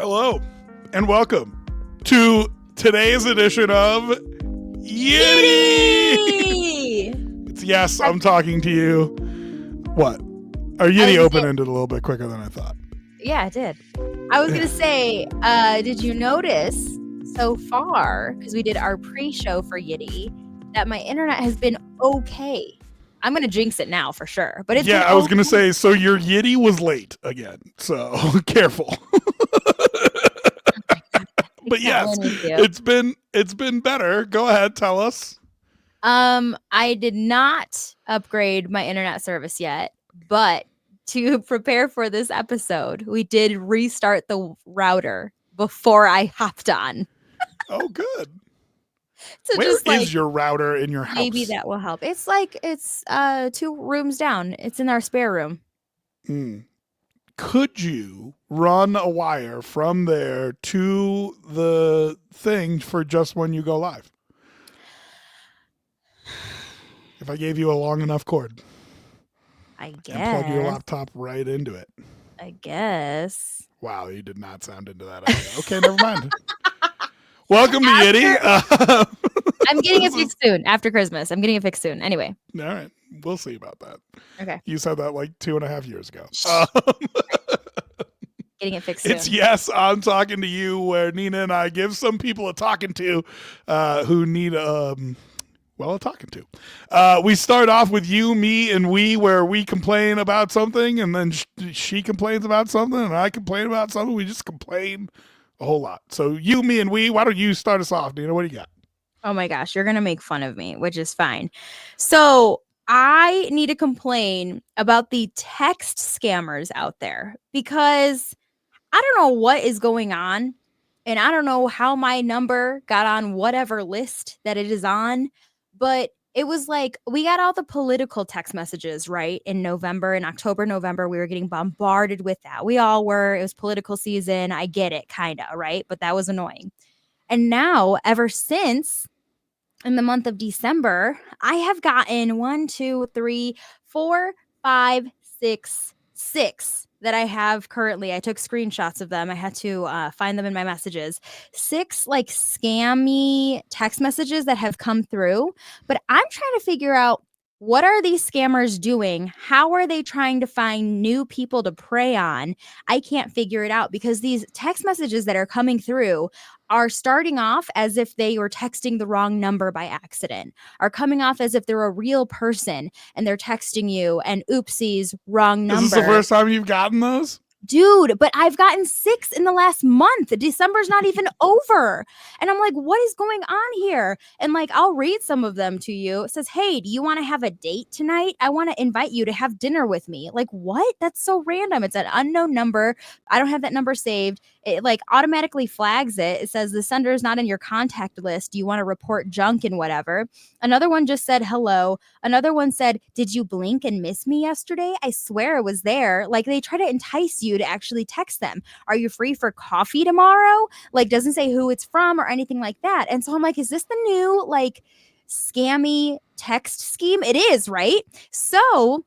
Hello, and welcome to today's edition of YITTY! It's yes, I'm talking to you. What? Our YITTY open-ended a little bit quicker than I thought. Yeah, it did. I was going to say, did you notice so far, because we did our pre-show for YITTY, that my internet has been okay. I'm going to jinx it now for sure. But it's I was going to say, so your YITTY was late again, so careful. But yes, it's been better. Go ahead, tell us. I did not upgrade my internet service yet, but to prepare for this episode, we did restart the router before I hopped on. Oh, good. So Where is your router in your house? Maybe that will help. It's 2 rooms down. It's in our spare room. Could you run a wire from there to the thing for just when you go live? If I gave you a long enough cord. I guess. And plug your laptop right into it. I guess. Wow, you did not sound into that idea. Okay, never mind. Welcome to YITTY. I'm getting it fixed soon. After Christmas. I'm getting it fixed soon. Anyway. All right. We'll see about that. Okay. You said that like 2.5 years ago. Getting it fixed soon. It's yes, I'm talking to you, where Nina and I give some people a talking to who need a talking to. We start off with you, me, and we, where we complain about something, and then she complains about something, and I complain about something. We just complain a whole lot. So you, me, and we, why don't you start us off, Nina? What do you got? Oh my gosh, you're going to make fun of me, which is fine. So I need to complain about the text scammers out there, because I don't know what is going on, and I don't know how my number got on whatever list that it is on, but it was like we got all the political text messages, right? In November, in October, November, we were getting bombarded with that. We all were. It was political season. I get it, kind of, right? But that was annoying. And now, ever since in the month of December, I have gotten 1, 2, 3, 4, 5, 6 that I have currently. I took screenshots of them. I had to find them in my messages. 6 like scammy text messages that have come through. But I'm trying to figure out, what are these scammers doing? How are they trying to find new people to prey on? I can't figure it out, because these text messages that are coming through are starting off as if they were texting the wrong number by accident, are coming off as if they're a real person and they're texting you, and oopsies, wrong number. Is this the first time you've gotten those? Dude, but I've gotten 6 in the last month. December's not even over. And I'm like, what is going on here? And like, I'll read some of them to you. It says, hey, do you want to have a date tonight? I want to invite you to have dinner with me. Like, what? That's so random. It's an unknown number. I don't have that number saved. It like automatically flags it. It says the sender is not in your contact list. Do you want to report junk and whatever? Another one just said hello. Another one said, did you blink and miss me yesterday? I swear I was there. Like, they try to entice you to actually text them. Are you free for coffee tomorrow? Like, doesn't say who it's from or anything like that. And so I'm like, is this the new like scammy text scheme? It is, right? So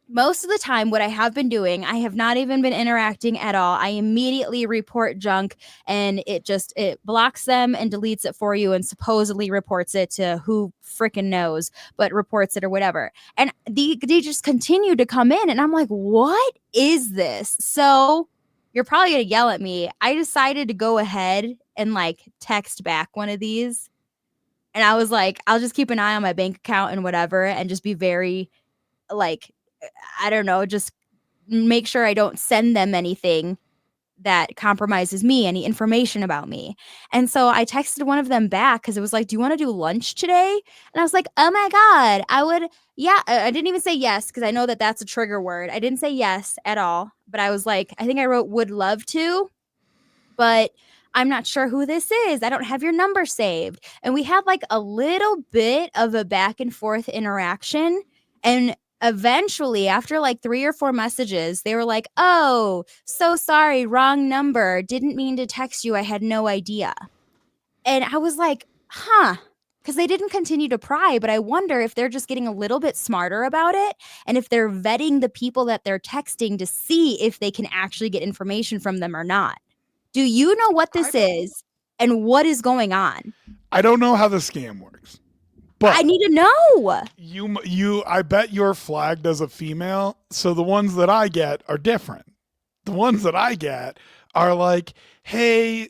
most of the time, what I have been doing, I have not even been interacting at all. I immediately report junk, and it blocks them and deletes it for you, and supposedly reports it to who freaking knows, but reports it or whatever. And they just continue to come in, and I'm like, what is this? So you're probably going to yell at me. I decided to go ahead and like text back one of these. And I was like, I'll just keep an eye on my bank account and whatever, and just be very like, I don't know, just make sure I don't send them anything that compromises me, any information about me. And so I texted one of them back, because it was like, do you want to do lunch today? And I was like, oh my God, I would. Yeah. I didn't even say yes, because I know that that's a trigger word. I didn't say yes at all, but I was like, I think I wrote would love to, but I'm not sure who this is. I don't have your number saved. And we had like a little bit of a back and forth interaction. And eventually, after like 3 or 4 messages, they were like, oh, so sorry, wrong number. Didn't mean to text you. I had no idea. And I was like, huh, because they didn't continue to pry. But I wonder if they're just getting a little bit smarter about it, and if they're vetting the people that they're texting to see if they can actually get information from them or not. Do you know what I this don't. is and what is going on? I don't know how the scam works, I but need to know. I bet you're flagged as a female, so the ones that I get are different. The ones that I get are like, hey,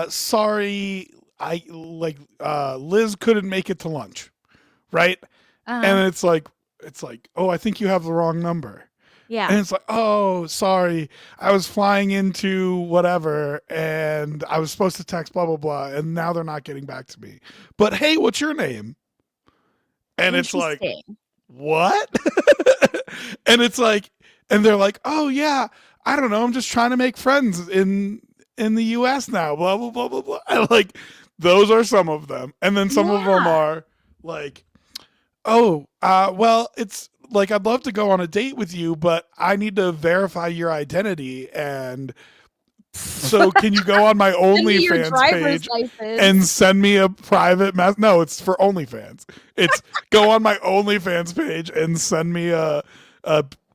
sorry, I like Liz couldn't make it to lunch, right? Uh-huh. And it's like, oh, I think you have the wrong number. Yeah. And it's like, oh, sorry, I was flying into whatever and I was supposed to text blah blah blah, and now they're not getting back to me. But hey, what's your name? And it's like, Interesting. what? And it's like, and they're like, oh yeah, I don't know, I'm just trying to make friends in the US now, blah blah blah blah blah. And like, those are some of them. And then some of them Yeah. are like, oh, well, it's like, I'd love to go on a date with you, but I need to verify your identity. And so can you go on my Send me your OnlyFans driver's page and license. send me a private mess? No, it's for OnlyFans. It's go on my OnlyFans page and send me a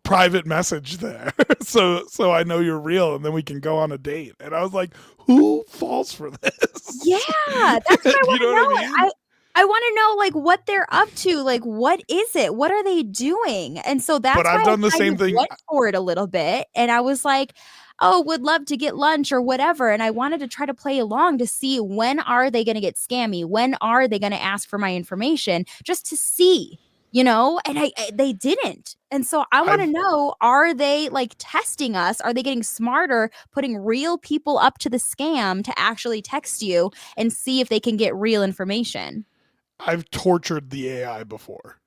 private message there. So I know you're real and then we can go on a date. And I was like, who falls for this? Yeah, that's what I You want know to what I know. mean? I want to know like what they're up to. Like, what is it? What are they doing? And so But that's why I've I done the kind same of thing. went for it a little bit. And I was like, oh, would love to get lunch or whatever. And I wanted to try to play along to see when are they going to get scammy? When are they going to ask for my information just to see, And they didn't. And so I want to I've know, are they like testing us? Are they getting smarter, putting real people up to the scam to actually text you and see if they can get real information? I've tortured the AI before.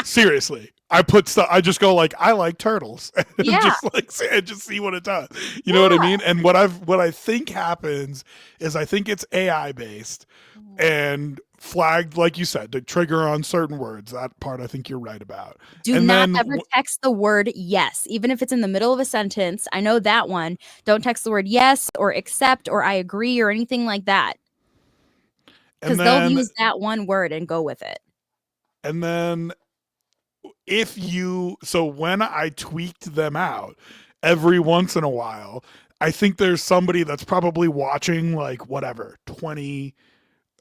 Seriously, I put stuff. I just go like, I like turtles, and Yeah. just see what it does. You know what I Yeah. mean? And what I think happens is I think it's AI based and flagged, like you said, to trigger on certain words. That part I think you're right about. Do And not then ever text the word yes, even if it's in the middle of a sentence. I know that one. Don't text the word yes or accept or I agree or anything like that and because they'll then use that one word and go with it. and then if you so when I tweaked them out every once in a while, I think there's somebody that's probably watching like whatever 20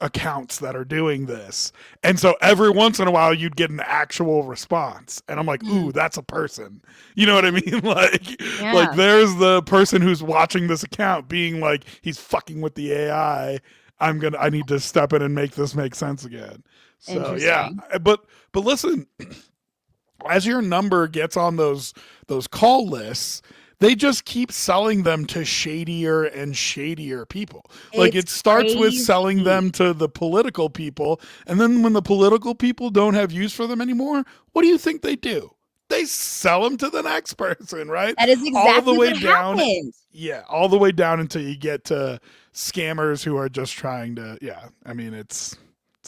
accounts that are doing this. And so every once in a while you'd get an actual response. And I'm like, Mm, ooh, that's a person. You know what I mean? Like yeah, there's the person who's watching this account being like, he's fucking with the AI. I need to step in and make this make sense again. So yeah. interesting. But listen, as your number gets on those call lists, they just keep selling them to shadier and shadier people. Like It's it starts with selling crazy. them to the political people, and then when the political people don't have use for them anymore, what do you think they do? They sell them to the next person, right? That is All the exactly way what down, happened. yeah, all the way down until you get to scammers who are just trying to, yeah. I mean, it's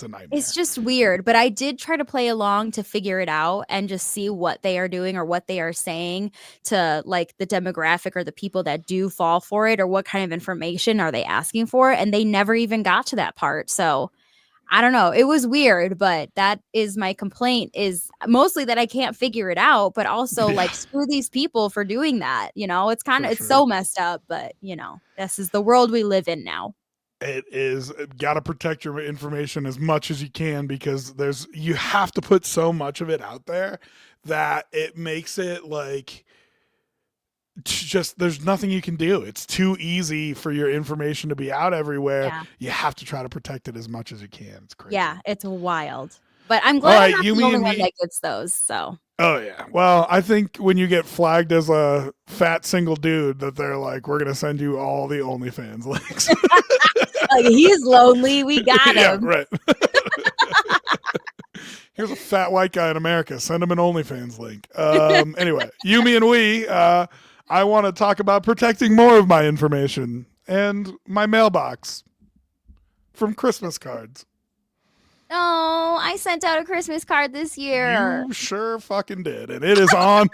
a It's nightmare. just weird, but I did try to play along to figure it out and just see what they are doing or what they are saying to like the demographic or the people that do fall for it or what kind of information are they asking for, and they never even got to that part. So, I don't know. It was weird, but that is my complaint is mostly that I can't figure it out, but also Yeah, like screw these people for doing that. It's kind for of it's sure. so messed up, but this is the world we live in now. It is got to protect your information as much as you can because you have to put so much of it out there that it makes it like just there's nothing you can do. It's too easy for your information to be out everywhere. Yeah. You have to try to protect it as much as you can. It's Yeah, crazy. it's wild. But I'm All glad I'm right, not you, the me, only and one we. that gets those. So Oh yeah. Well, I think when you get flagged as a fat single dude, that they're like, we're gonna send you all the OnlyFans links. like he's lonely. We got Yeah, him. right. Here's a fat white guy in America. Send him an OnlyFans link. Anyway, you, me, and we. I want to talk about protecting more of my information and my mailbox from Christmas cards. Oh, I sent out a Christmas card this year. You sure fucking did, and it is on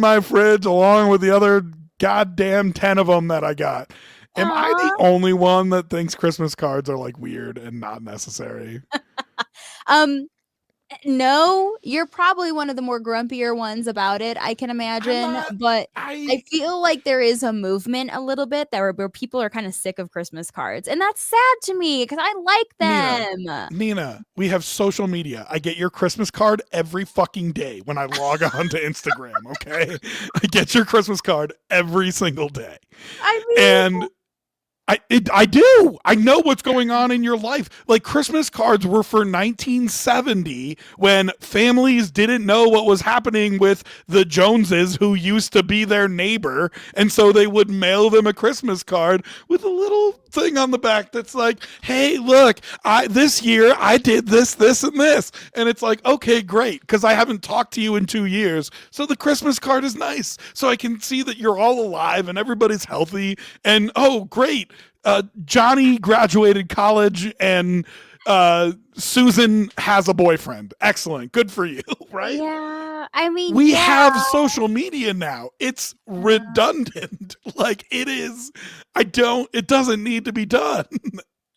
my fridge along with the other goddamn 10 of them that I got. Am I the Aw. only one that thinks Christmas cards are like weird and not necessary? Um, No, you're probably one of the more grumpier ones about it, I can I'm imagine. not. But I I feel like there is a movement a little bit that where people are kind of sick of Christmas cards. And that's sad to me because I like Nina, them. Nina, we have social media. I get your Christmas card every fucking day when I log on to Instagram, okay? I get your Christmas card every single day. I mean, And I do. I know what's going on in your life. Like Christmas cards were for 1970 when families didn't know what was happening with the Joneses who used to be their neighbor. And so they would mail them a Christmas card with a little thing on the back that's like, hey, look, this year I did this, this, and this. And it's like, okay, great, because I haven't talked to you in 2 years. So the Christmas card is nice. So I can see that you're all alive and everybody's healthy. And oh, great. Johnny graduated college and Susan has a boyfriend. Excellent. Good for you, right? yeah. I mean, We yeah. have social media now. It's redundant. Like it is. It doesn't need to be done.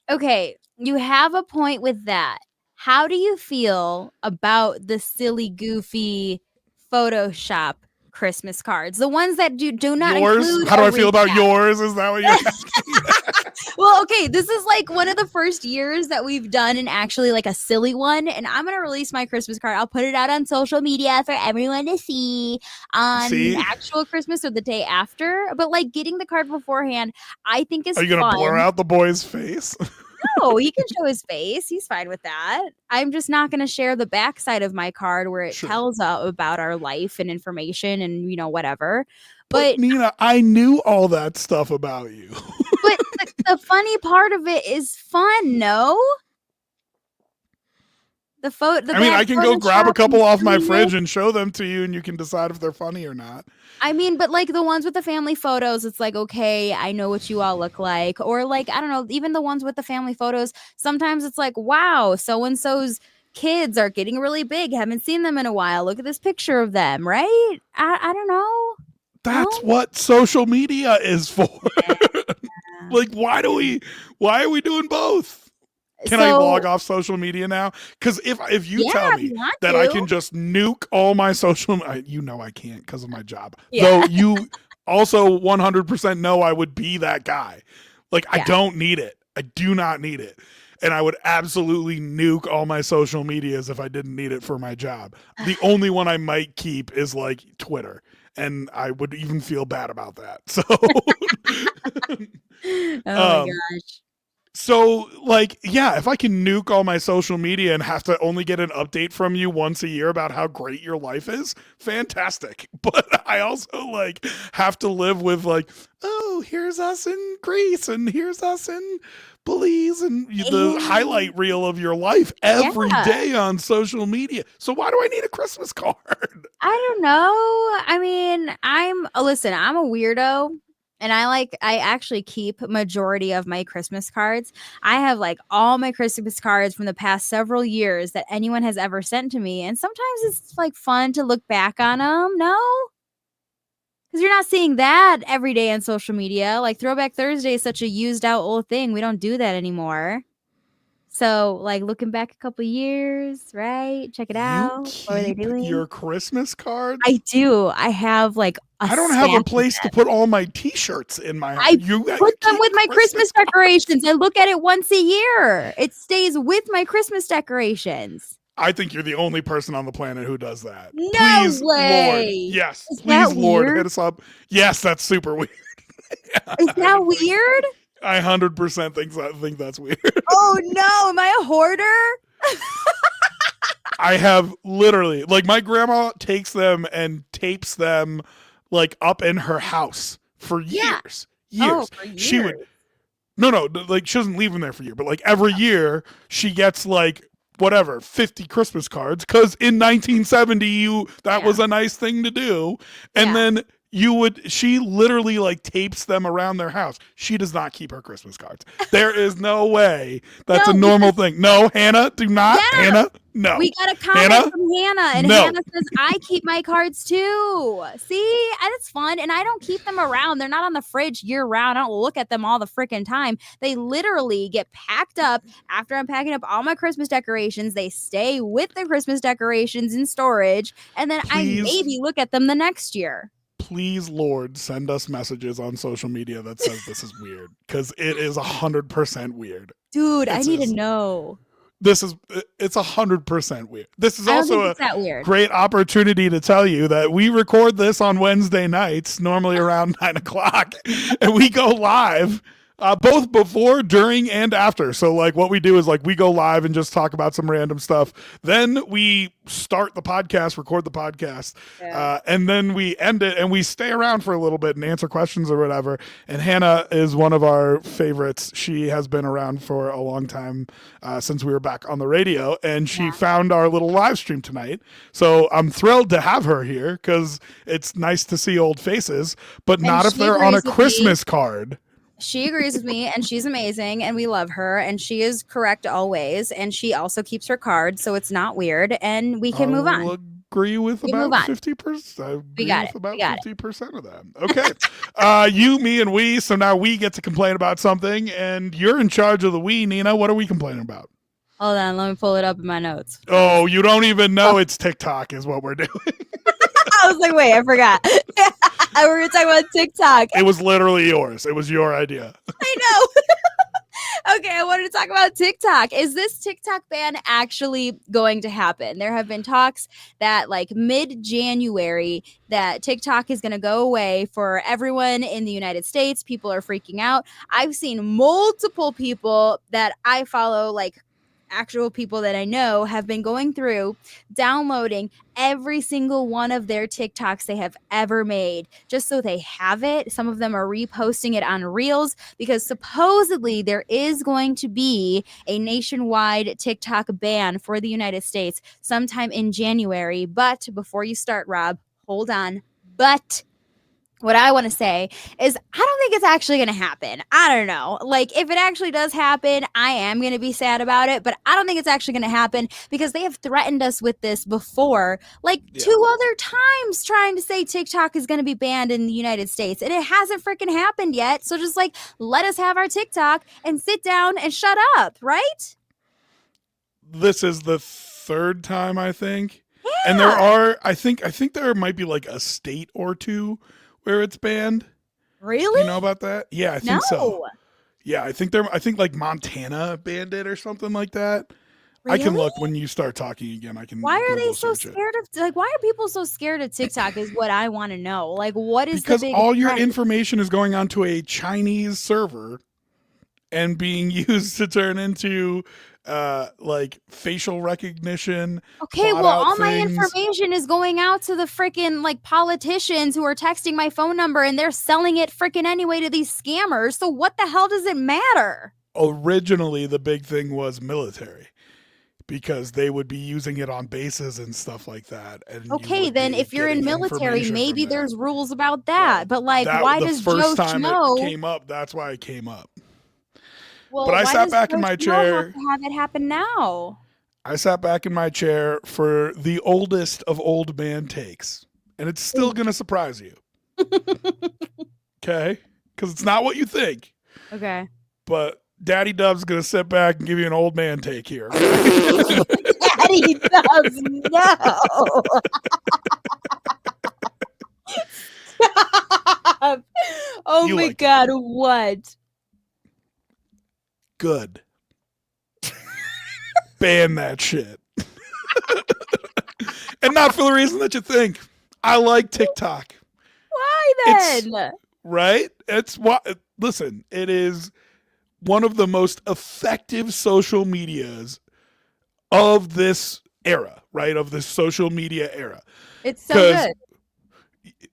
Okay, you have a point with that. How do you feel about the silly, goofy Photoshop Christmas cards? The ones that do not Yours? include How do a I feel about recap. yours? Is that what you're asking? Well, okay, this is like one of the first years that we've done an actually like a silly one, and I'm gonna release my Christmas card. I'll put it out on social media for everyone to see on See? actual Christmas or the day after. But like getting the card beforehand, I think is Are you going to blur fun. out the boy's face? No, he can show his face. He's fine with that. I'm just not going to share the backside of my card where it Sure. tells about our life and information and whatever. But But Nina, I knew all that stuff about you. but the funny part of it is fun, no? I mean, I can go grab a Photoshop couple off my silliness. fridge and show them to you, and you can decide if they're funny or not. I mean, but like the ones with the family photos, it's like, okay, I know what you all look like. Or like, I don't know, even the ones with the family photos, sometimes it's like, wow, so and so's kids are getting really big. Haven't seen them in a while. Look at this picture of them, right? I don't know. That's No? what social media is for. Yeah. Like, why are we doing both? Can I log off social media now? Because if you Yeah, tell if me you want that I to. can just nuke all my social, you know I can't because of my job. Yeah. Though you also 100% know I would be that guy. Like I Yeah. don't need it. I do not need it. And I would absolutely nuke all my social medias if I didn't need it for my job. The only one I might keep is like Twitter. And I would even feel bad about that. So Oh my gosh. So, like, yeah, if I can nuke all my social media and have to only get an update from you once a year about how great your life is, fantastic. But I also, like, have to live with, like, oh, here's us in Greece and here's us in Belize and the highlight reel of your life every day on social media. So, why do I need a Christmas card? I don't know. I mean, I'm a weirdo. And I actually keep majority of my Christmas cards. I have like all my Christmas cards from the past several years that anyone has ever sent to me. And sometimes it's like fun to look back on them. No? Because you're not seeing that every day on social media. Like Throwback Thursday is such a used out old thing. We don't do that anymore. So, like looking back a couple years, right? Check it out. What are they Keep doing? your Christmas cards? I do. I have like I don't have a place to put all my T-shirts in my house. I put them with my Christmas decorations. I look at it once a year. It stays with my Christmas decorations. I think you're the only person on the planet who does that. No Please, way. Lord. Yes. Is Please, that Lord, weird? hit us up. Yes, that's super weird. Is that weird? I 100% think that's weird. Oh no, am I a hoarder? I have literally, like, my grandma takes them and tapes them, like, up in her house for years. Oh, for years. She would, no, like, she doesn't leave them there for a year, but, like, every year she gets, like, whatever, 50 Christmas cards, because in 1970, that was a nice thing to do. And then she literally, like, tapes them around their house. She does not keep her Christmas cards. There is no way that's a normal thing. No, Hannah, do not. Yeah. Hannah. No. We got a comment Hannah? from Hannah, and No. Hannah says, I keep my cards too. See, and it's fun, and I don't keep them around. They're not on the fridge year round. I don't look at them all the freaking time. They literally get packed up after I'm packing up all my Christmas decorations. They stay with the Christmas decorations in storage, and then I Please. maybe look at them the next year. Please, Lord, send us messages on social media that says this is weird, because it is 100% weird. Dude, I need to know. It's 100% weird. This is also a that weird. great opportunity to tell you that we record this on Wednesday nights, normally around 9 o'clock, and we go live both before, during, and after. So like what we do is like we go live and just talk about some random stuff. Then we start the podcast, record the podcast, and then we end it and we stay around for a little bit and answer questions or whatever. And Hannah is one of our favorites. She has been around for a long time since we were back on the radio, and she found our little live stream tonight. So I'm thrilled to have her here because it's nice to see old faces, but not if they're on a Christmas card. She agrees with me, and she's amazing, and we love her, and she is correct always, and she also keeps her cards, so it's not weird, and we can move on. Agree with about 50%. We got it. About 50% of that. Okay. You, me, and we. So now we get to complain about something, and you're in charge of the we, Nina. What are we complaining about? Hold on, let me pull it up in my notes. Oh, you don't even know it's TikTok is what we're doing. I was like, wait, I forgot. We were talking about TikTok. It was literally yours. It was your idea. I know. Okay, I wanted to talk about TikTok. Is this TikTok ban actually going to happen? There have been talks that like mid-January that TikTok is going to go away for everyone in the United States. People are freaking out. I've seen multiple people that I follow, like actual people that I know, have been going through downloading every single one of their TikToks they have ever made just so they have it. Some of them are reposting it on Reels because supposedly there is going to be a nationwide TikTok ban for the United States sometime in January. But before you start, Rob, hold on. But what I want to say is I don't think it's actually going to happen. I don't know. Like, if it actually does happen, I am going to be sad about it, but I don't think it's actually going to happen because they have threatened us with this before, like 2 other times, trying to say TikTok is going to be banned in the United States, and it hasn't freaking happened yet. So just like, let us have our TikTok and sit down and shut up, right? This is the 3rd time, I think. Yeah. And there are, I think there might be like a state or two where it's banned. Really? You know about that? Yeah, I think so. Yeah, I think like Montana banned it or something like that. Really? I can look when you start talking again. I can. Why are they so scared of why are people so scared of TikTok is what I want to know. Like, what is because the big all your trend? information is going onto a Chinese server and being used to turn into like facial recognition. Okay, well, all my information is going out to the freaking like politicians who are texting my phone number, and they're selling it freaking anyway to these scammers. So what the hell does it matter? Originally, the big thing was military, because they would be using it on bases and stuff like that. And okay, then if you're in military, maybe there's rules about that. Well, but like, why does Joe first time Schmo it came up? That's why it came up. Well, but I sat back in my chair. Have to have it happen now. I sat back in my chair for the oldest of old man takes, and it's still going to surprise you. Okay? Because it's not what you think. Okay. But Daddy Dub's going to sit back and give you an old man take here. Daddy Dubs, no. Stop. Oh my God, what? Good. Ban that shit. And not for the reason that you think. I like TikTok. Why then? It's what, listen, it is one of the most effective social medias of this era, right? Of this social media era. It's so good.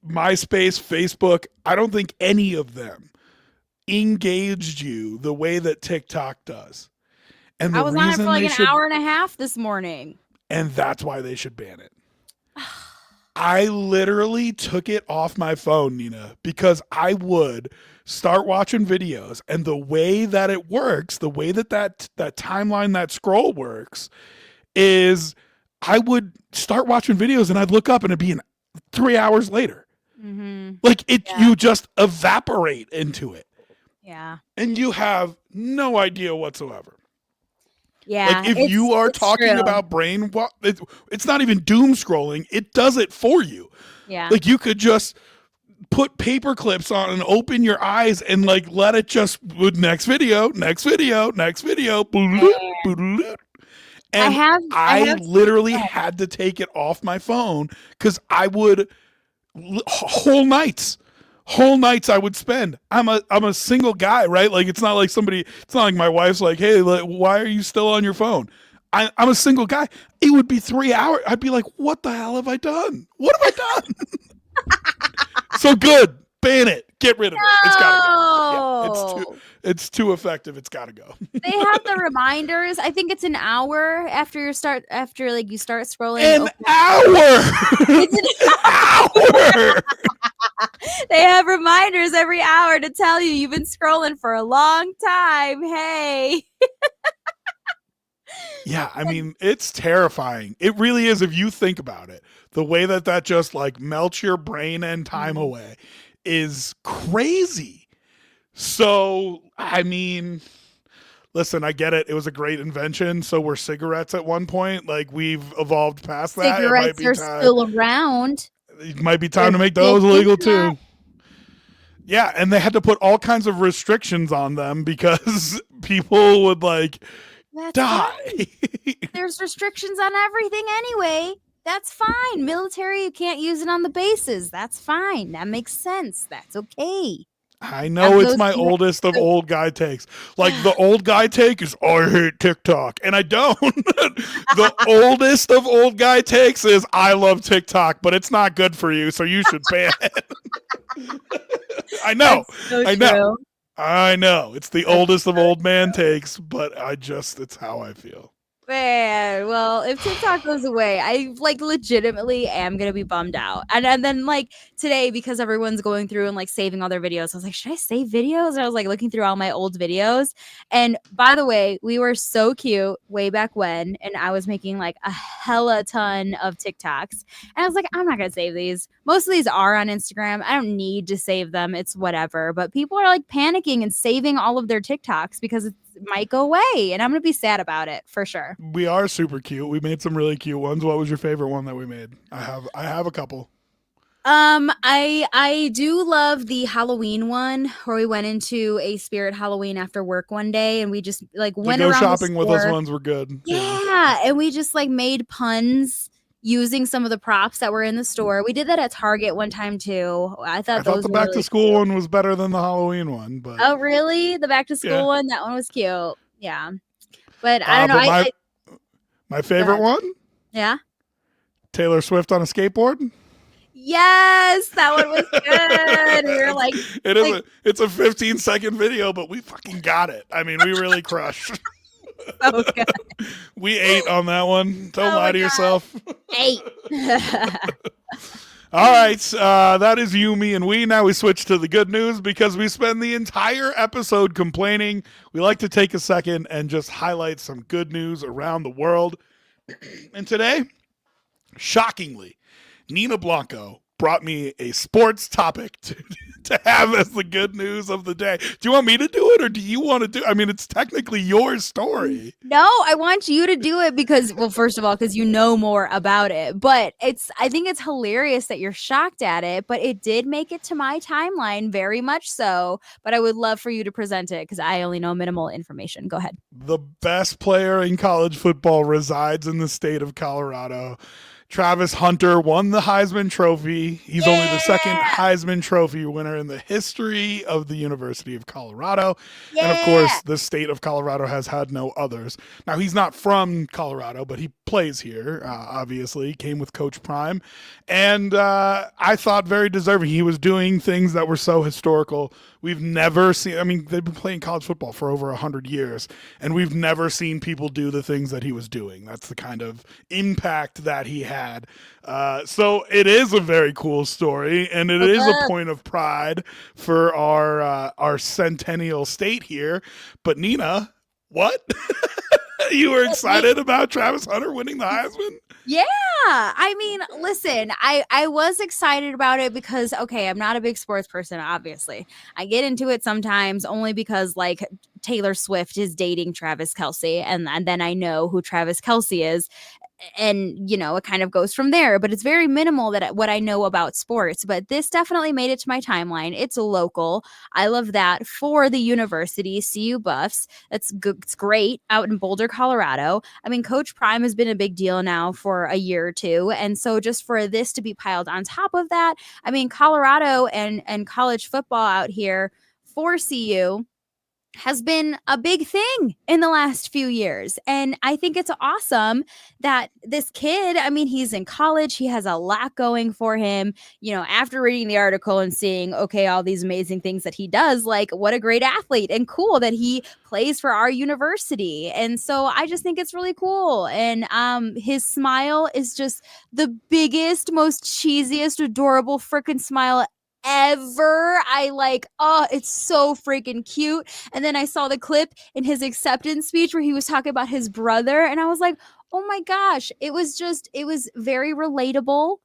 MySpace, Facebook, I don't think any of them engaged you the way that TikTok does. And I was on it for like an hour and a half this morning. And that's why they should ban it. I literally took it off my phone, Nina, because I would start watching videos, and the way that it works, the way that timeline, that scroll works, is I would start watching videos and I'd look up and it'd be 3 hours later. Mm-hmm. Like Yeah. you just evaporate into it. Yeah. And you have no idea whatsoever. Yeah. Like if you are talking true. about it's not even doom scrolling. It does it for you. Yeah. Like you could just put paper clips on and open your eyes and like let it just next video, boodle-doot, boodle-doot. And I have literally had to take it off my phone because I would whole nights I would spend. I'm a single guy, right? Like it's not like my wife's like, hey, why are you still on your phone? I'm a single guy. It would be 3 hours. I'd be like, what the hell have I done? What have I done? So good. Ban it. Get rid of it. It's gotta go. Yeah, it's too effective. It's gotta go. They have the reminders. I think it's an hour after you start scrolling. An hour. It's an hour. They have reminders every hour to tell you you've been scrolling for a long time. Hey. Yeah, I mean, it's terrifying. It really is if you think about it. The way that just like melts your brain and time away is crazy. So, I mean, listen, I get it. It was a great invention. So were cigarettes at one point. Like we've evolved past that. Cigarettes are still around. It might be time to make those illegal too. Yeah, and they had to put all kinds of restrictions on them because people would like die. There's restrictions on everything anyway. That's fine. Military, you can't use it on the bases. That's fine. That makes sense. That's okay. I know it's my oldest of old guy takes. Like the old guy take is, I hate TikTok. And I don't. The oldest of old guy takes is, I love TikTok, but it's not good for you, so you should ban it. I know. So I know. I know. It's the oldest of old man takes, but it's how I feel. Man, well, if TikTok goes away, I like legitimately am gonna be bummed out. And then like today, because everyone's going through and like saving all their videos, I was like, should I save videos? And I was like looking through all my old videos. And by the way, we were so cute way back when, and I was making like a hella ton of TikToks. And I was like, I'm not gonna save these. Most of these are on Instagram. I don't need to save them. It's whatever. But people are like panicking and saving all of their TikToks because it might go away, and I'm gonna be sad about it for sure. We are super cute. We made some really cute ones. What was your favorite one that we made? I have a couple. I do love the Halloween one where we went into a Spirit Halloween after work one day and we just like went around shopping with us ones were good. Yeah, and we just like made puns using some of the props that were in the store. We did that at Target one time too. I thought the back to school one was better than the Halloween one, but oh really? The back to school one, that one was cute. Yeah. But I don't know. My favorite one? Yeah. Taylor Swift on a skateboard? Yes, that one was good. We were like, it's a 15-second video, but we fucking got it. I mean, we really crushed. So good. We ate on that one. Don't lie to yourself. 8. All right, that is you, me, and we. Now we switch to the good news because we spend the entire episode complaining. We like to take a second and just highlight some good news around the world. And today, shockingly, Nina Blanco brought me a sports topic to have as the good news of the day. Do you want me to do it or do you want to do it? I mean, it's technically your story. No, I want you to do it because, well, first of all, because you know more about it. But I think it's hilarious that you're shocked at it, but it did make it to my timeline, very much so. But I would love for you to present it because I only know minimal information. Go ahead. The best player in college football resides in the state of Colorado. Travis Hunter won the Heisman Trophy. He's only the second Heisman Trophy winner in the history of the University of Colorado. Yeah. And of course, the state of Colorado has had no others. Now, he's not from Colorado, but he plays here, obviously. Came with Coach Prime. And I thought very deserving. He was doing things that were so historical. We've never seen, I mean, they've been playing college football for over 100 years, and we've never seen people do the things that he was doing. That's the kind of impact that he had. So it is a very cool story, and it is a point of pride for our centennial state here. But Nina, what? You were excited about Travis Hunter winning the Heisman? Yeah. I mean, listen, I was excited about it because, okay, I'm not a big sports person, obviously. I get into it sometimes only because, like, Taylor Swift is dating Travis Kelce, and then I know who Travis Kelce is. And it kind of goes from there, but it's very minimal that what I know about sports. But this definitely made it to my timeline. It's local. I love that for the university. CU Buffs. That's good. It's great out in Boulder, Colorado. I mean, Coach Prime has been a big deal now for a year or two, and so just for this to be piled on top of that, I mean, Colorado and college football out here for CU has been a big thing in the last few years. And I think it's awesome that this kid, I mean, he's in college, he has a lot going for him. After reading the article and seeing, okay, all these amazing things that he does, like, what a great athlete and cool that he plays for our university. And so I just think it's really cool. And his smile is just the biggest, most cheesiest, adorable freaking smile ever. It's so freaking cute. And then I saw the clip in his acceptance speech where he was talking about his brother, and I was like, oh my gosh, it was very relatable,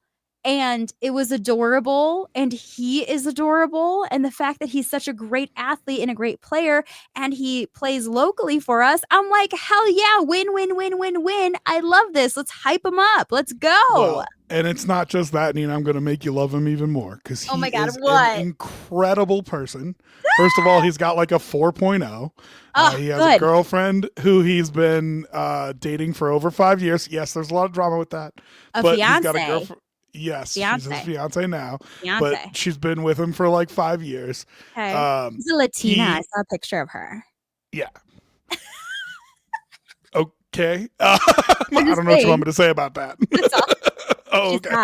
and it was adorable, and he is adorable. And the fact that he's such a great athlete and a great player, and he plays locally for us, I'm like, hell yeah, win, win, win, win, win. I love this. Let's hype him up. Let's go. Well, and it's not just that, Nina. I'm going to make you love him even more because he Oh my God, is what? an incredible person. First of all, he's got like a 4.0. He has a girlfriend who he's been dating for over 5 years. Yes, there's a lot of drama with that. But he's got a girlfriend. Yes, she's his fiance now. But she's been with him for like 5 years. Okay. She's a Latina. I saw a picture of her. Yeah. Okay. I don't know what you want me to say about that. That's awesome. Oh, okay.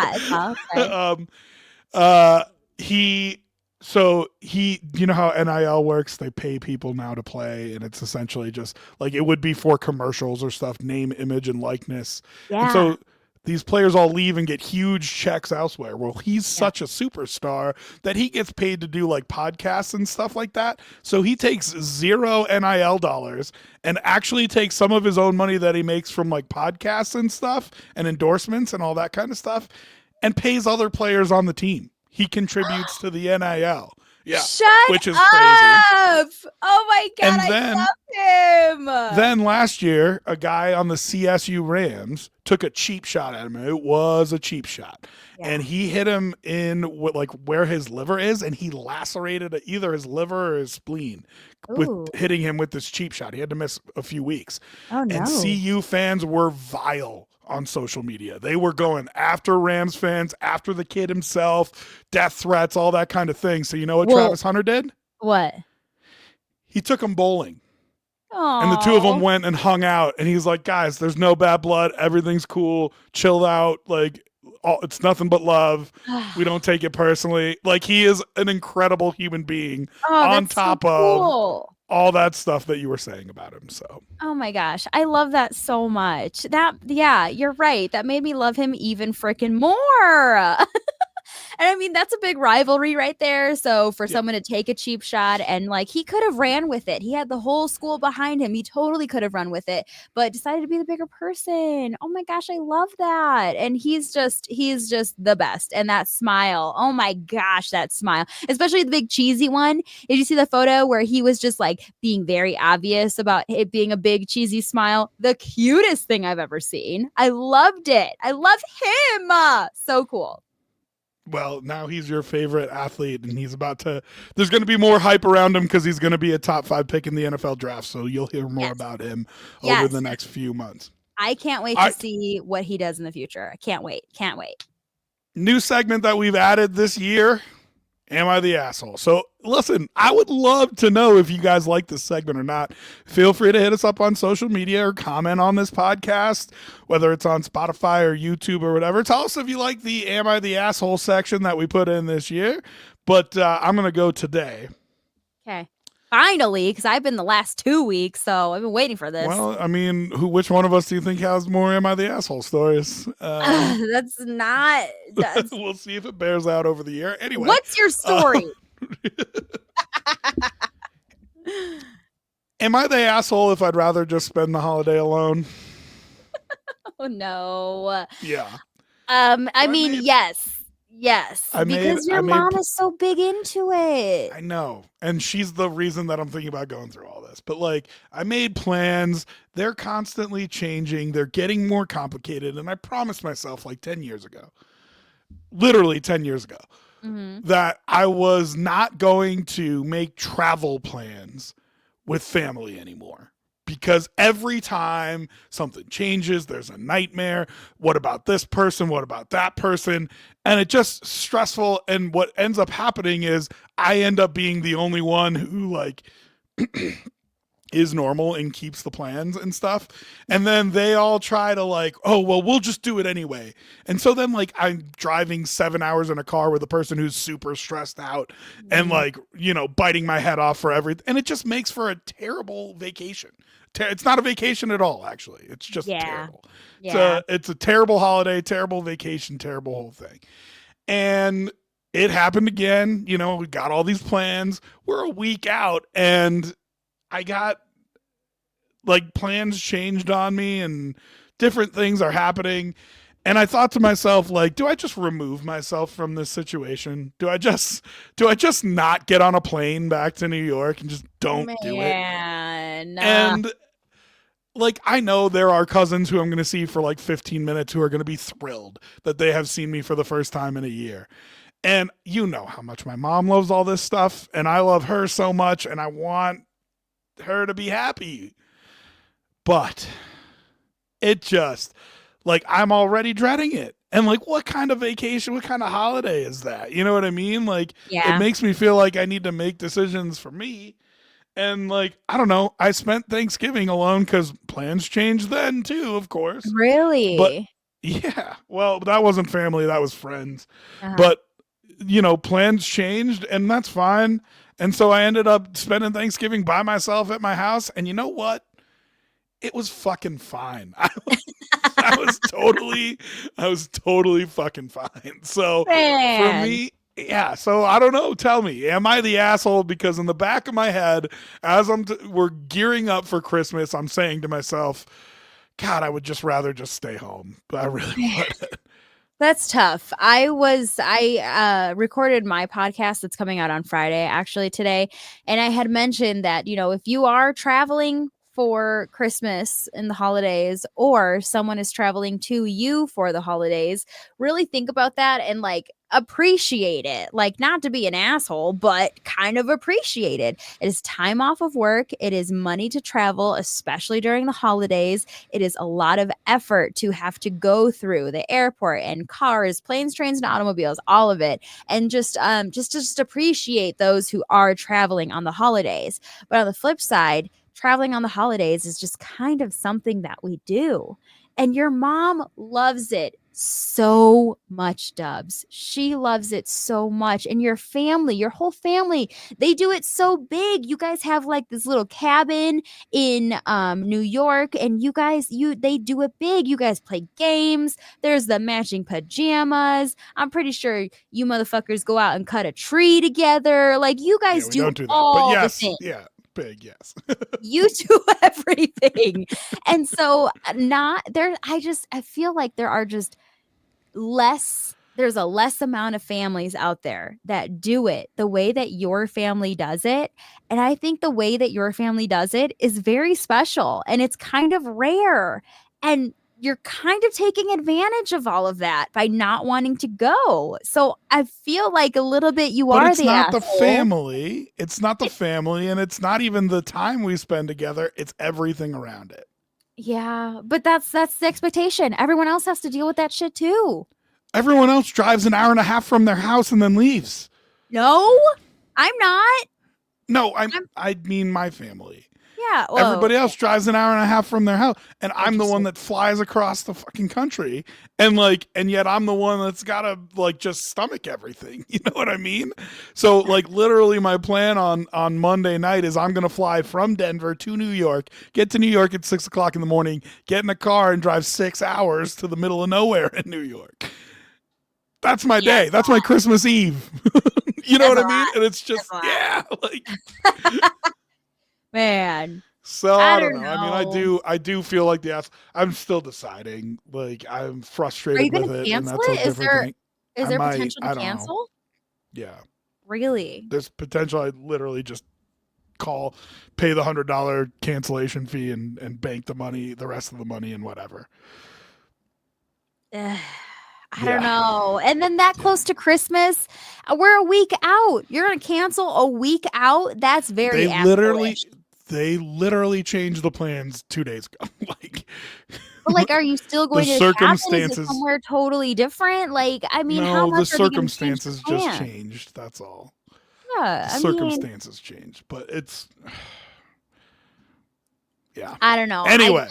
You know how NIL works? They pay people now to play, and it's essentially just like it would be for commercials or stuff, name, image, and likeness. Yeah. And so these players all leave and get huge checks elsewhere. Well, he's such a superstar that he gets paid to do like podcasts and stuff like that. So he takes zero NIL dollars and actually takes some of his own money that he makes from like podcasts and stuff and endorsements and all that kind of stuff and pays other players on the team. He contributes to the NIL. Yeah. Which is crazy. Oh my God. And then, I love him. Then last year, a guy on the CSU Rams took a cheap shot at him. It was a cheap shot. Yeah. And he hit him in like where his liver is, and he lacerated either his liver or his spleen with hitting him with this cheap shot. He had to miss a few weeks. Oh, no. And CU fans were vile on social media. They were going after Rams fans, after the kid himself, death threats, all that kind of thing. So you know what Travis Hunter did? What? He took him bowling. Aww. And the two of them went and hung out. And he's like, guys, there's no bad blood. Everything's cool. Chill out. Like, it's nothing but love. We don't take it personally. Like, he is an incredible human being on top of all that stuff that you were saying about him. So, oh my gosh, I love that so much. You're right. That made me love him even freaking more. And I mean, that's a big rivalry right there. So for someone to take a cheap shot and like he could have ran with it. He had the whole school behind him. He totally could have run with it, but decided to be the bigger person. Oh my gosh, I love that. And he's just the best. And that smile. Oh my gosh, that smile. Especially the big cheesy one. Did you see the photo where he was just like being very obvious about it being a big cheesy smile? The cutest thing I've ever seen. I loved it. I love him. So cool. Well, now he's your favorite athlete, and there's going to be more hype around him because he's going to be a top 5 pick in the NFL draft. So you'll hear more about him over the next few months. I can't wait to see what he does in the future. I can't wait. Can't wait. New segment that we've added this year. Am I the asshole? So listen, I would love to know if you guys like this segment or not. Feel free to hit us up on social media or comment on this podcast, whether it's on Spotify or YouTube or whatever. Tell us if you like the Am I the Asshole section that we put in this year. But I'm going to go today. Okay. Finally, because I've been the last 2 weeks, so I've been waiting for this. Well, I mean, which one of us do you think has more Am I the Asshole stories? That's not... We'll see if it bears out over the year. Anyway. What's your story? Am I the asshole if I'd rather just spend the holiday alone? Oh no. Yeah. I So mean, yes. Yes, because I your made mom is so big into it. I know. And she's the reason that I'm thinking about going through all this. But like, I made plans. They're constantly changing. They're getting more complicated. And I promised myself like 10 years ago, literally 10 years ago, Mhm. that I was not going to make travel plans with family anymore. Because every time something changes, there's a nightmare. What about this person? What about that person? And it just stressful. And what ends up happening is I end up being the only one who like is normal and keeps the plans and stuff. And then they all try to like, oh, well, we'll just do it anyway. And so then like I'm driving 7 hours in a car with a person who's super stressed out and Mm, like, biting my head off for everything. And it just makes for a terrible vacation. It's not a vacation at all, actually. It's just yeah. terrible. Yeah. It's a terrible holiday, terrible vacation, terrible whole thing. And it happened again. We got all these plans. We're a week out and I got like plans changed on me and different things are happening. And I thought to myself, like, do I just remove myself from this situation? Do I just not get on a plane back to New York and just don't do it? Man. And like I know there are cousins who I'm going to see for like 15 minutes who are going to be thrilled that they have seen me for the first time in a year. And you know how much my mom loves all this stuff and I love her so much and I want her to be happy. But it just like I'm already dreading it. And like what kind of vacation, what kind of holiday is that? You know what I mean? Like it Yeah. makes me feel like I need to make decisions for me. And like I don't know, I spent Thanksgiving alone cuz plans changed then too, of course. But Really? yeah, well, that wasn't family, that was friends. Uh-huh. But plans changed and that's fine. And so I ended up spending Thanksgiving by myself at my house and you know what? It was fucking fine. I was totally fucking fine. So for Man. me, yeah. So I don't know. Tell me, am I the asshole? Because in the back of my head, as we're gearing up for Christmas, I'm saying to myself, God, I would just rather just stay home. But I really would. That's tough. I recorded my podcast that's coming out on Friday actually today, and I had mentioned that, if you are traveling for Christmas and the holidays or someone is traveling to you for the holidays, really think about that and like appreciate it. Like not to be an asshole, but kind of appreciate it. It is time off of work. It is money to travel, especially during the holidays. It is a lot of effort to have to go through the airport and cars, planes, trains, and automobiles, all of it. And just appreciate those who are traveling on the holidays. But on the flip side, traveling on the holidays is just kind of something that we do. And your mom loves it so much, Dubs. She loves it so much. And your family, your whole family, they do it so big. You guys have like this little cabin in New York, and they do it big. You guys play games. There's the matching pajamas. I'm pretty sure you motherfuckers go out and cut a tree together. Like you Yeah, guys we do don't do that. But all the yes, things. yeah, big yes. You do everything. And so not there I feel like there's a less amount of families out there that do it the way that your family does it. And I think the way that your family does it is very special and it's kind of rare. And you're kind of taking advantage of all of that by not wanting to go. So I feel like a little bit you But are it's the not the asshole. family. It's not the family, and it's not even the time we spend together. It's everything around it. Yeah, but that's the expectation. Everyone else has to deal with that shit too. Everyone else drives an hour and a half from their house and then leaves. No, I'm not. No, I'm I mean my family. yeah. Whoa. Everybody else drives an hour and a half from their house, and I'm the one Interesting. that flies across the fucking country, and yet I'm the one that's gotta like just stomach everything. You know what I mean? So like literally, my plan on Monday night is I'm gonna fly from Denver to New York, get to New York at 6 o'clock in the morning, get in a car and drive 6 hours to the middle of nowhere in New York. That's my Yeah, day. That's my Christmas Eve. You know that's what a I mean? lot. And it's That's just a lot. yeah, like Man. So I I don't don't know. I mean, know. I do feel like the ass. I'm still deciding. Like I'm Are you frustrated going with to it, and cancel that's a it? different thing. Is I there might. potential to I don't know. cancel? Yeah, Really? there's potential. I'd literally just pay the $100 cancellation fee, and bank the money, the rest of the money, and whatever. Ugh, I don't Yeah, know. And then that yeah. close to Christmas, we're a week out. You're going to cancel a week out? That's They very literally, asshole-ish. they literally changed the plans 2 days ago. Like But like, are you still the going to the cabin? Is it circumstances. somewhere totally different? Like, I mean, how No, the much are they going to change the circumstances just plan? changed. That's all. Yeah, The I mean, circumstances changed, but it's yeah. I don't know. Anyway,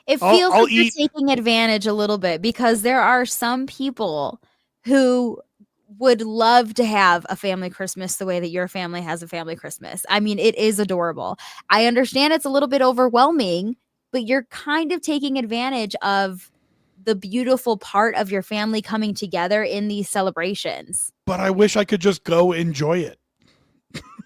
It I'll feels I'll like you're eat. taking advantage a little bit because there are some people who would love to have a family Christmas the way that your family has a family Christmas. I mean, it is adorable. I understand it's a little bit overwhelming, but you're kind of taking advantage of the beautiful part of your family coming together in these celebrations. But I wish I could just go enjoy it.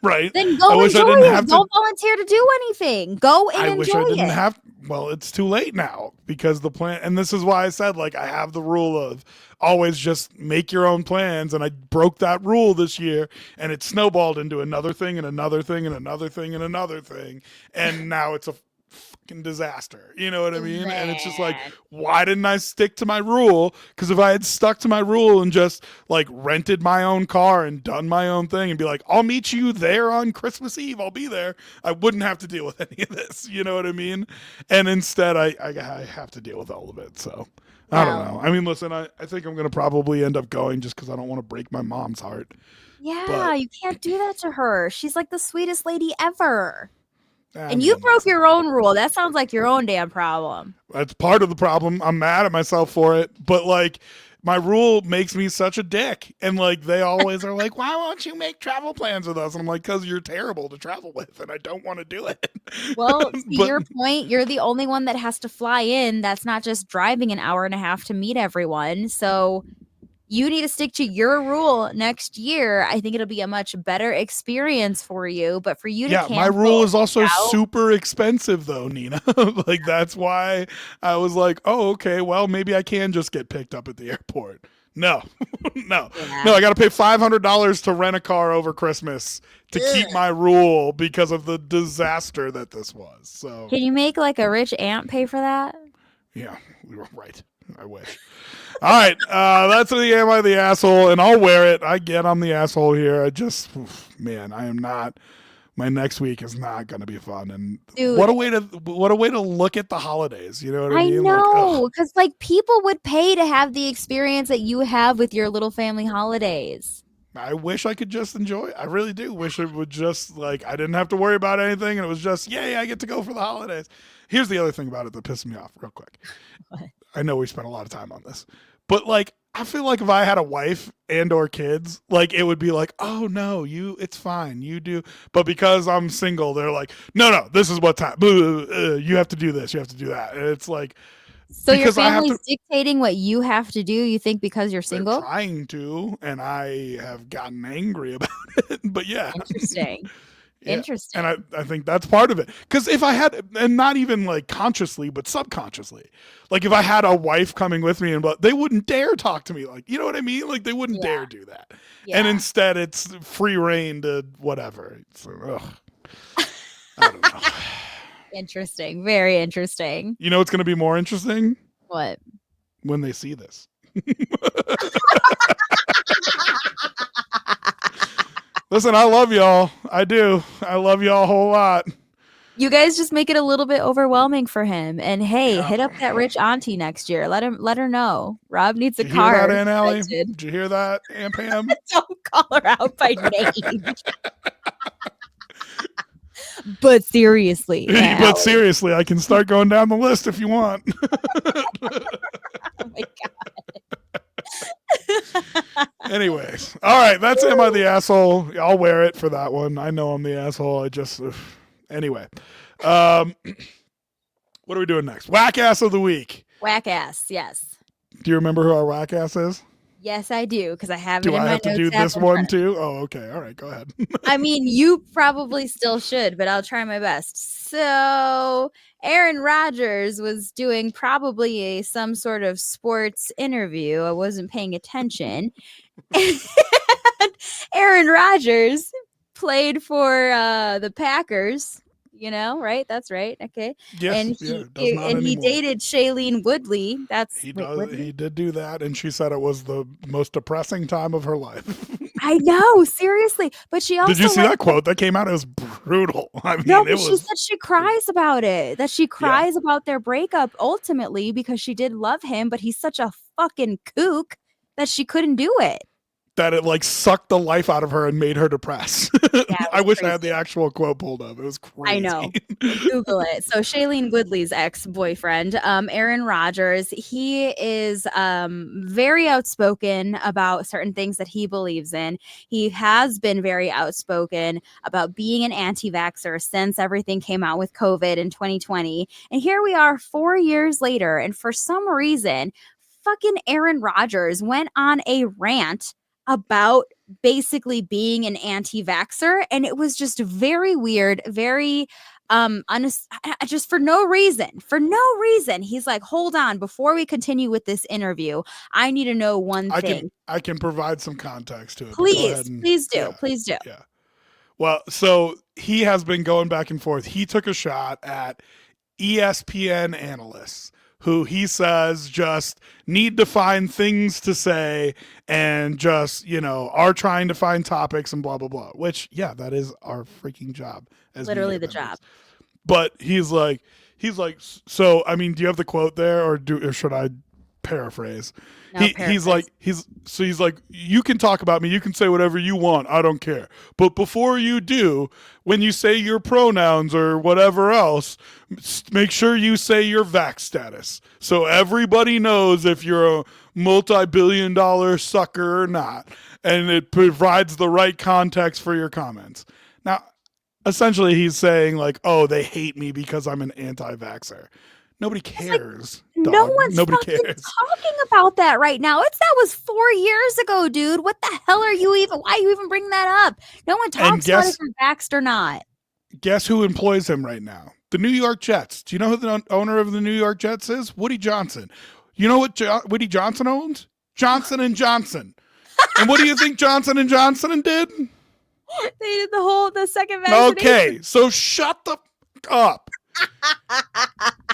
Right? Then I go wish I enjoy didn't it. have to. Don't volunteer to do anything. Go and I wish enjoy I didn't it. have. Well, it's too late now because the plan. And this is why I said like I have the rule of always just make your own plans, and I broke that rule this year, and it snowballed into another thing and another thing and another thing and another thing, and now it's a fucking disaster. You know what I mean? And it's just like, Man. why didn't I stick to my rule? Because if I had stuck to my rule and just like rented my own car and done my own thing and be like, I'll meet you there on Christmas Eve, I'll be there, I wouldn't have to deal with any of this. You know what I mean? And instead, I have to deal with all of it. So I don't Well, know. I mean, listen, I think I'm going to probably end up going just because I don't want to break my mom's heart. yeah, But you can't do that to her. She's like the sweetest lady ever. I And you mean, broke your own rule. That sounds like your own damn problem. that's part of the problem. I'm mad at myself for it, but like my rule makes me such a dick. And like they always are like, "Why won't you make travel plans with us?" And I'm like, "Cuz you're terrible to travel with and I don't want to do it." Well, to But your point, you're the only one that has to fly in. That's not just driving an hour and a half to meet everyone. So you need to stick to your rule next year. I think it'll be a much better experience for you. But for you to yeah, my cancel rule a is week also out, super expensive though, Nina. Like that's why I was like, "Oh, okay, well, maybe I can just get picked up at the airport." No. No. yeah. No, I got to pay $500 to rent a car over Christmas to keep Ugh. my rule because of the disaster that this was. So, Can you make like a rich aunt pay for that? yeah, we were right. I wish. All right, that's the Am I the Asshole, and I'll wear it. I get I'm the asshole here. I just, man, I am not. My next week is not going to be fun, and Dude, what a way to look at the holidays. You know what I I mean? Like, ugh. know, because like people would pay to have the experience that you have with your little family holidays. I wish I could just enjoy it. I really do wish it would just like I didn't have to worry about anything, and it was just yay, I get to go for the holidays. Here's the other thing about it that pisses me off, real quick. What? I know we spent a lot of time on this, but like I feel like if I had a wife and or kids, like it would be like, oh no, it's fine, you do. But because I'm single, they're like, no, this is what time. You have to do this, you have to do that, and it's like So your because I have family's to. dictating what you have to do, you think because you're They're single? trying to, and I have gotten angry about it. But yeah, Interesting. yeah. And Interesting. I think that's part of it. Because if I had, and not even like consciously, but subconsciously, like if I had a wife coming with me, but they wouldn't dare talk to me, like, you know what I mean? Like they wouldn't Yeah. dare do that. And Yeah. instead, it's free reign to whatever. It's, ugh, I don't know. Interesting. Very interesting. You know what's going to be more interesting? What? When they see this. Listen, I love y'all. I do. I love y'all a whole lot. You guys just make it a little bit overwhelming for him. And hey, Yeah. hit up that rich auntie next year. Let her know. Rob needs a Did you hear car. that, Aunt Allie? rented. Did you hear that, Aunt Pam? Don't call her out by name. But seriously. Aunt But Allie. seriously, I can start going down the list if you want. Oh my Anyways, all right, that's Am I the Asshole? I'll wear it for that one. I know I'm the asshole. I just anyway. What are we doing next? Whack ass of the week. Whack ass, yes. Do you remember who our whack ass is? Yes, I do, because I have it Do in I my have to notes do app this in one front of me. too? Oh, okay. All right, go ahead. I mean, you probably still should, but I'll try my best. So, Aaron Rodgers was doing probably some sort of sports interview. I wasn't paying attention. And Aaron Rodgers played for the Packers, right? That's right. Okay. Yes, And yeah, does not he anymore. dated Shailene Woodley. That's He wait, does. He Woodley? did do that, and she said it was the most depressing time of her life. I know, seriously. But she Did you also see like that quote that came out? It was brutal. I no, mean, it but she was. said she cries about it. That she Yeah, cries about their breakup ultimately because she did love him, but he's such a fucking kook that she couldn't do it. that it like sucked the life out of her and made her depressed. Yeah, it I was wish I had the crazy. actual quote pulled up. It was I crazy. know. Google it. So Shailene Woodley's ex-boyfriend, Aaron Rodgers, he is very outspoken about certain things that he believes in. He has been very outspoken about being an anti-vaxxer since everything came out with COVID in 2020. And here we are 4 years later, and for some reason, fucking Aaron Rodgers went on a rant about basically being an anti-vaxxer, and it was just very weird, very just for no reason he's like, hold on, before we continue with this interview, I need to know one thing. I can provide some context to it, but go ahead Please, and please do, yeah, please do. yeah. Well, so he has been going back and forth. He took a shot at ESPN analysts who he says just need to find things to say and just, are trying to find topics and blah, blah, blah, which, yeah, that is our freaking job as Literally media the job. members. But he's like, so, I mean, do you have the quote there or should I paraphrase? No, He's paraphrase. like, he's like, you can talk about me, you can say whatever you want, I don't care. But before you do, when you say your pronouns or whatever else, make sure you say your vax status so everybody knows if you're a multi-billion-dollar sucker or not, and it provides the right context for your comments. Now, essentially, he's saying like, "Oh, they hate me because I'm an anti-vaxxer." Nobody It's like cares, no dog. one's Nobody fucking cares. talking about that right now. That was 4 years ago, dude. What the hell are you even? Why are you even bringing that up? No one And talks about if you're vaxxed or not. guess who employs him right now? The New York Jets. Do you know who the owner of the New York Jets is? Woody Johnson. You know what Woody Johnson owns? Johnson and Johnson. And what do you think Johnson and Johnson did? They did the second vaccination. Okay, so shut the up.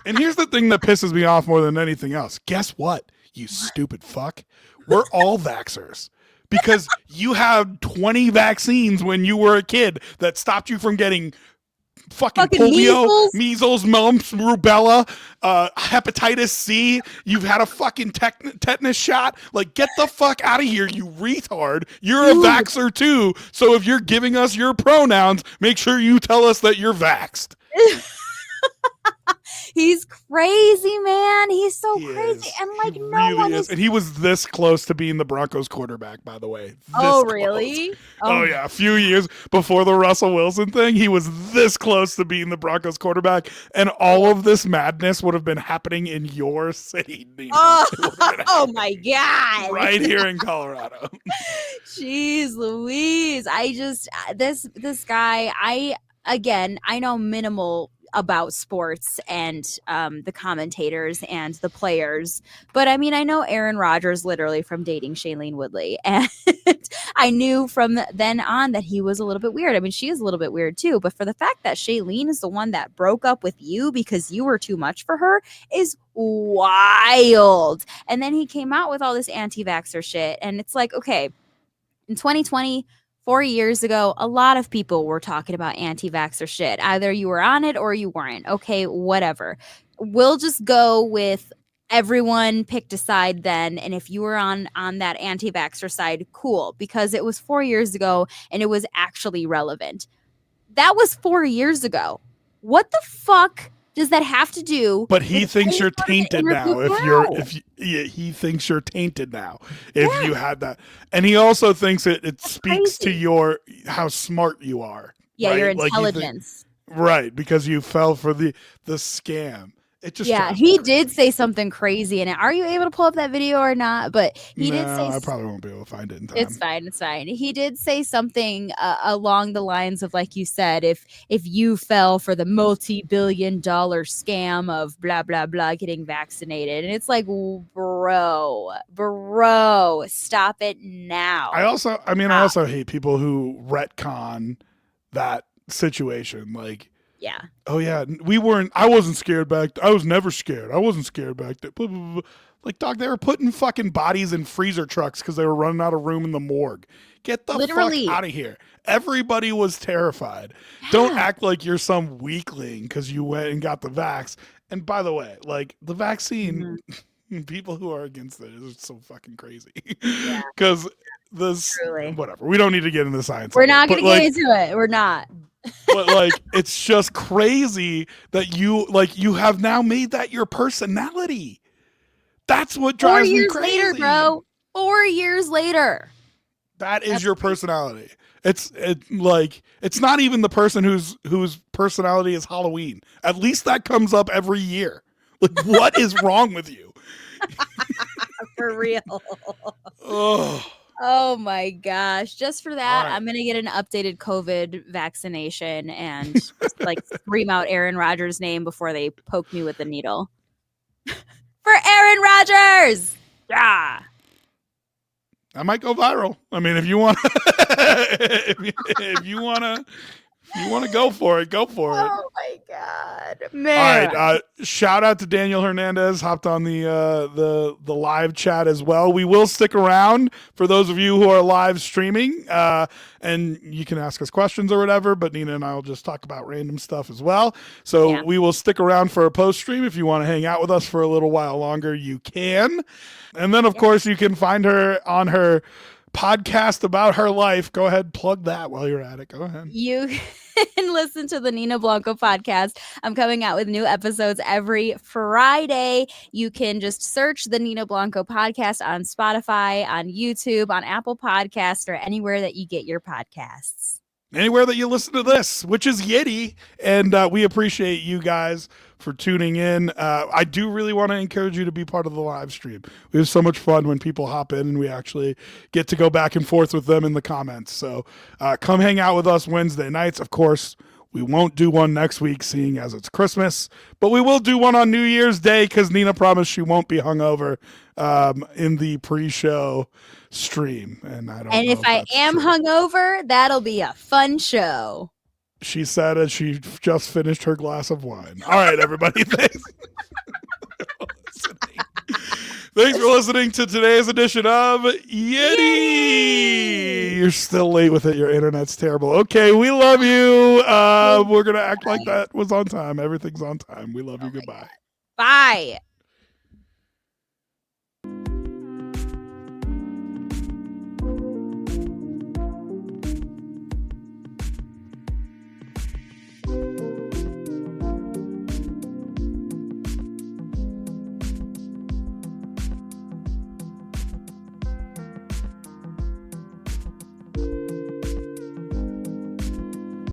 And here's the thing that pisses me off more than anything else. Guess what, you stupid fuck? We're all vaxxers. Because you had 20 vaccines when you were a kid that stopped you from getting fucking polio, measles, mumps, rubella, hepatitis C. You've had a fucking tetanus shot. Like, get the fuck out of here, you retard. You're a vaxxer too. So if you're giving us your pronouns, make sure you tell us that you're vaxxed. He's crazy, man. He's so He crazy. is. And like He no really one is. And he was this close to being the Broncos quarterback, by the way. Oh, This really? close. Oh yeah, a few years before the Russell Wilson thing, he was this close to being the Broncos quarterback, and all of this madness would have been happening in your city, Nina. Oh my god. Right here in Colorado. Jeez Louise. This guy, I know minimal about sports and the commentators and the players, but I mean, I know Aaron Rodgers literally from dating Shailene Woodley, and I knew from then on that he was a little bit weird. I mean, she is a little bit weird too, but for the fact that Shailene is the one that broke up with you because you were too much for her is wild. And then he came out with all this anti-vaxxer shit, and it's like, okay, in 2020, 4 years ago, a lot of people were talking about anti-vaxxer shit. Either you were on it or you weren't. Okay, whatever. We'll just go with everyone picked a side then. And if you were on that anti-vaxxer side, cool, because it was 4 years ago and it was actually relevant. That was 4 years ago. What the fuck does that have to do? But he thinks you're tainted now. He thinks you're tainted now if you had that, and he also thinks it speaks crazy. to how smart you are. Yeah, right? your Like intelligence. right, because you fell for the scam. It just Yeah, drives me he crazy. did say something crazy in it. Are you able to pull up that video or not? But he did No, say I probably won't be able to find it in it's time. fine. It's fine. He did say something along the lines of, like you said, if you fell for the multi-billion-dollar scam of blah blah blah getting vaccinated, and it's like, bro, stop it I now. also, I mean, I Stop. also hate people who retcon that situation. Like, Yeah, oh yeah, I wasn't scared I was never scared. I wasn't scared back then. Blah, blah, blah. Like, dog, they were putting fucking bodies in freezer trucks because they were running out of room in the morgue. Get the fuck literally. out of here. Everybody was terrified. Don't Yeah. act like you're some weakling because you went and got the vax. And by the way, like the vaccine, Mhm. people who are against it is so fucking crazy. Yeah, Because this, truly. whatever, we don't need to get into the science We're of it. not gonna get into it. We're not. But like, it's just crazy that you have now made that your personality. That's what 4 drives me years later, crazy. bro. 4 years later. That is That's your crazy. personality. It's not even the person whose personality is Halloween. At least that comes up every year. Like, what is wrong with you? For real. Oh, Oh my gosh. Just for all that, right. I'm going to get an updated COVID vaccination and just like scream out Aaron Rodgers' name before they poke me with the needle. For Aaron Rodgers. Yeah. That might go viral. I mean, if you want, if you want to, if you want to go for it, go for it. Oh my God. All right. Man. Shout out to Daniel Hernandez. Hopped on the live chat as well. We will stick around for those of you who are live streaming, and you can ask us questions or whatever. But Nina and I will just talk about random stuff as well. So Yeah. we will stick around for a post stream. If you want to hang out with us for a little while longer, you can. And then, of course, you can find her on her podcast about her life. Go ahead, plug that while you're at it. Go ahead. You can listen to the Nina Blanco podcast. I'm coming out with new episodes every Friday. You can just search the Nina Blanco podcast on Spotify, on YouTube, on Apple Podcasts, or anywhere that you get your podcasts. Anywhere that you listen to this, which is YITTY. And we appreciate you guys for tuning in. I do really want to encourage you to be part of the live stream. We have so much fun when people hop in and we actually get to go back and forth with them in the comments. So come hang out with us Wednesday nights. Of course, we won't do one next week, seeing as it's Christmas, but we will do one on New Year's Day because Nina promised she won't be hungover in the pre-show stream. And I don't And know if I that's am true. hungover, that'll be a fun show. She said as she just finished her glass of wine. All right, everybody. Thanks. Thanks for listening to today's edition of YITTY. You're still late with it. Your internet's terrible. Okay, we love you. We're going to act like that was on time. Everything's on time. We love you. Goodbye. Bye.